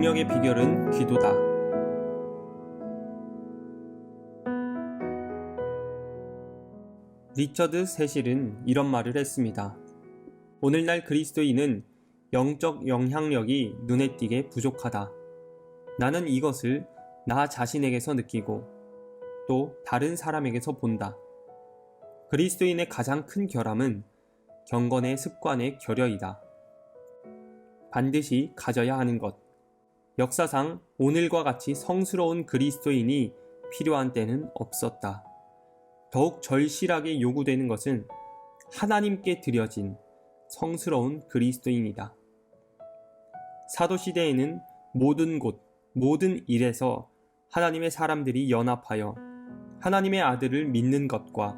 능력의 비결은 기도다. 리처드 세실은 이런 말을 했습니다. 오늘날 그리스도인은 영적 영향력이 눈에 띄게 부족하다. 나는 이것을 나 자신에게서 느끼고 또 다른 사람에게서 본다. 그리스도인의 가장 큰 결함은 경건의 습관의 결여이다. 반드시 가져야 하는 것. 역사상 오늘과 같이 성스러운 그리스도인이 필요한 때는 없었다. 더욱 절실하게 요구되는 것은 하나님께 드려진 성스러운 그리스도인이다. 사도시대에는 모든 곳, 모든 일에서 하나님의 사람들이 연합하여 하나님의 아들을 믿는 것과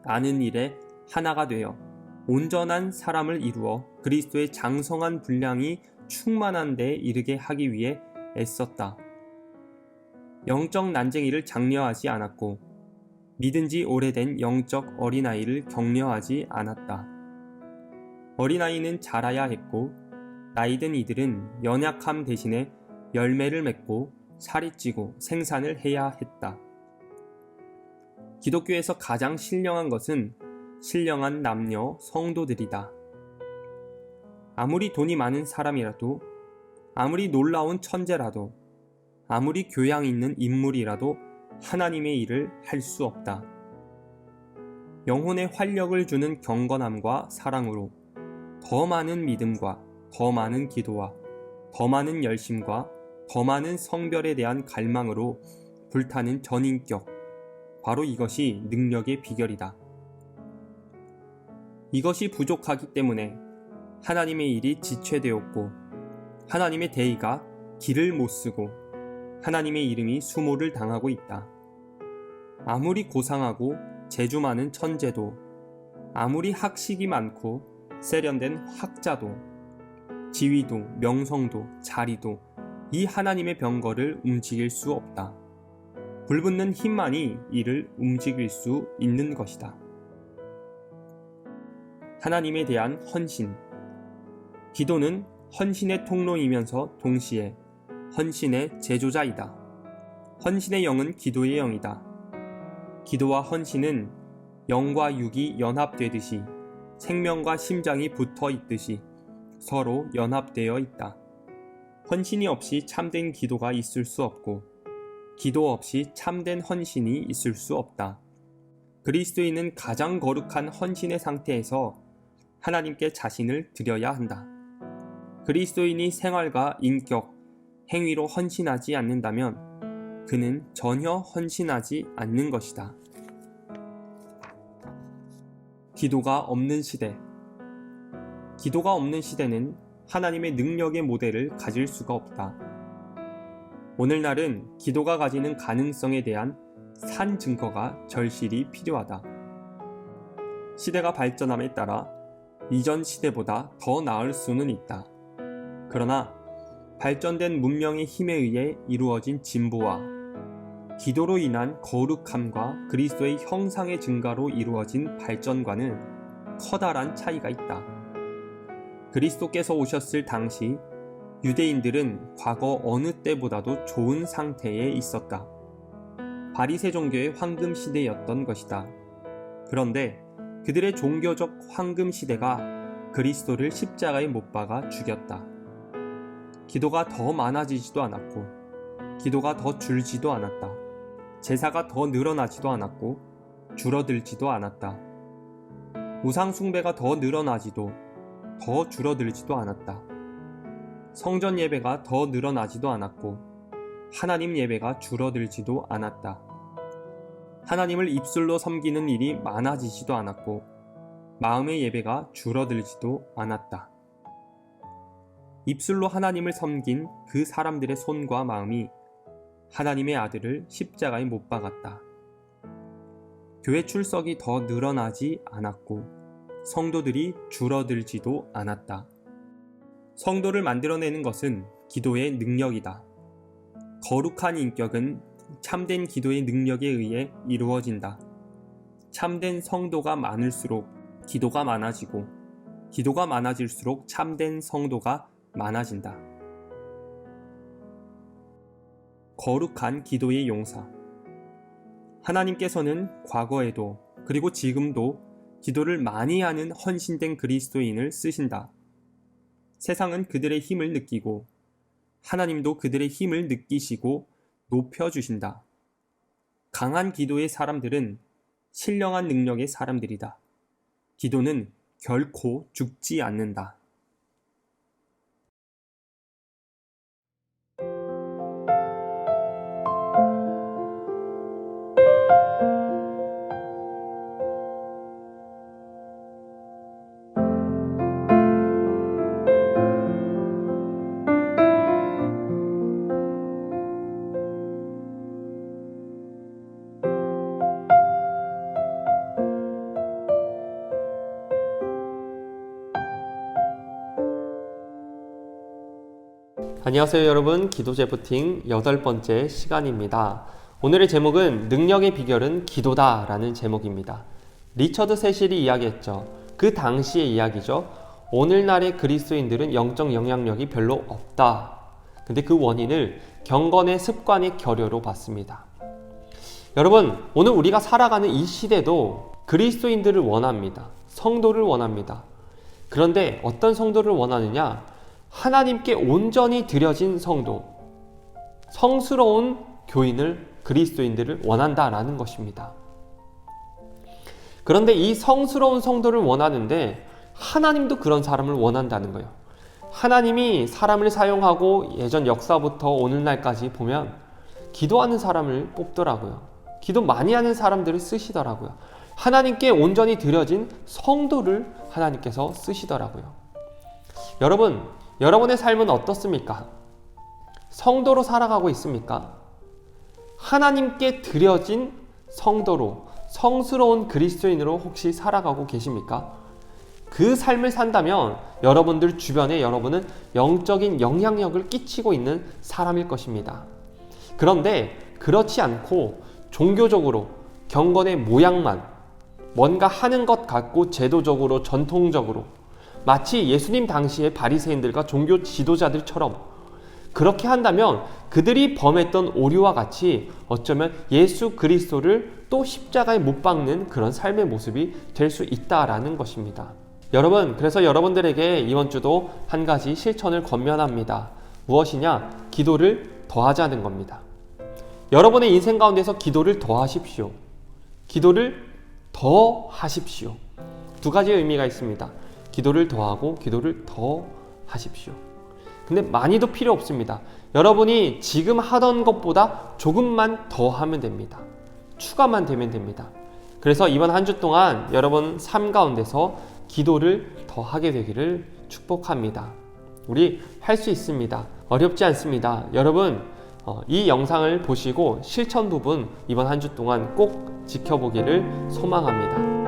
아는 일에 하나가 되어 온전한 사람을 이루어 그리스도의 장성한 분량이 충만한 데에 이르게 하기 위해 애썼다. 영적 난쟁이를 장려하지 않았고 믿은 지 오래된 영적 어린아이를 격려하지 않았다. 어린아이는 자라야 했고 나이든 이들은 연약함 대신에 열매를 맺고 살이 찌고 생산을 해야 했다. 기독교에서 가장 신령한 것은 신령한 남녀 성도들이다. 아무리 돈이 많은 사람이라도, 아무리 놀라운 천재라도, 아무리 교양 있는 인물이라도 하나님의 일을 할 수 없다. 영혼에 활력을 주는 경건함과 사랑으로 더 많은 믿음과 더 많은 기도와 더 많은 열심과 더 많은 성별에 대한 갈망으로 불타는 전인격, 바로 이것이 능력의 비결이다. 이것이 부족하기 때문에 하나님의 일이 지체되었고 하나님의 대의가 길을 못 쓰고 하나님의 이름이 수모를 당하고 있다. 아무리 고상하고 재주 많은 천재도, 아무리 학식이 많고 세련된 학자도, 지위도 명성도 자리도 이 하나님의 병거를 움직일 수 없다. 불붙는 힘만이 이를 움직일 수 있는 것이다. 하나님에 대한 헌신. 기도는 헌신의 통로이면서 동시에 헌신의 제조자이다. 헌신의 영은 기도의 영이다. 기도와 헌신은 영과 육이 연합되듯이 생명과 심장이 붙어 있듯이 서로 연합되어 있다. 헌신이 없이 참된 기도가 있을 수 없고 기도 없이 참된 헌신이 있을 수 없다. 그리스도인은 가장 거룩한 헌신의 상태에서 하나님께 자신을 드려야 한다. 그리스도인이 생활과 인격, 행위로 헌신하지 않는다면 그는 전혀 헌신하지 않는 것이다. 기도가 없는 시대. 기도가 없는 시대는 하나님의 능력의 모델을 가질 수가 없다. 오늘날은 기도가 가지는 가능성에 대한 산 증거가 절실히 필요하다. 시대가 발전함에 따라 이전 시대보다 더 나을 수는 있다. 그러나 발전된 문명의 힘에 의해 이루어진 진보와 기도로 인한 거룩함과 그리스도의 형상의 증가로 이루어진 발전과는 커다란 차이가 있다. 그리스도께서 오셨을 당시 유대인들은 과거 어느 때보다도 좋은 상태에 있었다. 바리새 종교의 황금 시대였던 것이다. 그런데 그들의 종교적 황금 시대가 그리스도를 십자가에 못 박아 죽였다. 기도가 더 많아지지도 않았고 기도가 더 줄지도 않았다. 제사가 더 늘어나지도 않았고 줄어들지도 않았다. 우상 숭배가 더 늘어나지도 더 줄어들지도 않았다. 성전 예배가 더 늘어나지도 않았고 하나님 예배가 줄어들지도 않았다. 하나님을 입술로 섬기는 일이 많아지지도 않았고 마음의 예배가 줄어들지도 않았다. 입술로 하나님을 섬긴 그 사람들의 손과 마음이 하나님의 아들을 십자가에 못 박았다. 교회 출석이 더 늘어나지 않았고 성도들이 줄어들지도 않았다. 성도를 만들어내는 것은 기도의 능력이다. 거룩한 인격은 참된 기도의 능력에 의해 이루어진다. 참된 성도가 많을수록 기도가 많아지고 기도가 많아질수록 참된 성도가 많아진다. 거룩한 기도의 용사. 하나님께서는 과거에도 그리고 지금도 기도를 많이 하는 헌신된 그리스도인을 쓰신다. 세상은 그들의 힘을 느끼고 하나님도 그들의 힘을 느끼시고 높여주신다. 강한 기도의 사람들은 신령한 능력의 사람들이다. 기도는 결코 죽지 않는다. 안녕하세요 여러분, 기도제부팅 8번째 시간입니다. 오늘의 제목은 능력의 비결은 기도다 라는 제목입니다. 리처드 세실이 이야기했죠. 그 당시의 이야기죠. 오늘날의 그리스도인들은 영적 영향력이 별로 없다. 근데 그 원인을 경건의 습관의 결여로 봤습니다. 여러분, 오늘 우리가 살아가는 이 시대도 그리스도인들을 원합니다. 성도를 원합니다. 그런데 어떤 성도를 원하느냐? 하나님께 온전히 드려진 성도, 성스러운 교인을, 그리스도인들을 원한다라는 것입니다. 그런데 이 성스러운 성도를 원하는데 하나님도 그런 사람을 원한다는 거예요. 하나님이 사람을 사용하고 예전 역사부터 오늘날까지 보면 기도하는 사람을 뽑더라고요. 기도 많이 하는 사람들을 쓰시더라고요. 하나님께 온전히 드려진 성도를 하나님께서 쓰시더라고요. 여러분의 삶은 어떻습니까? 성도로 살아가고 있습니까? 하나님께 드려진 성도로, 성스러운 그리스도인으로 혹시 살아가고 계십니까? 그 삶을 산다면 여러분들 주변에 여러분은 영적인 영향력을 끼치고 있는 사람일 것입니다. 그런데 그렇지 않고 종교적으로 경건의 모양만, 뭔가 하는 것 같고 제도적으로, 전통적으로 마치 예수님 당시의 바리새인들과 종교 지도자들처럼 그렇게 한다면 그들이 범했던 오류와 같이 어쩌면 예수 그리스도를 또 십자가에 못 박는 그런 삶의 모습이 될 수 있다라는 것입니다. 여러분, 그래서 여러분들에게 이번 주도 한 가지 실천을 권면합니다. 무엇이냐? 기도를 더하자는 겁니다. 여러분의 인생 가운데서 기도를 더하십시오. 기도를 더 하십시오. 두 가지 의미가 있습니다. 기도를 더하고 기도를 더 하십시오. 근데 많이도 필요 없습니다. 여러분이 지금 하던 것보다 조금만 더 하면 됩니다. 추가만 되면 됩니다. 그래서 이번 한 주 동안 여러분 삶 가운데서 기도를 더 하게 되기를 축복합니다. 우리 할 수 있습니다. 어렵지 않습니다. 여러분, 이 영상을 보시고 실천 부분 이번 한 주 동안 꼭 지켜보기를 소망합니다.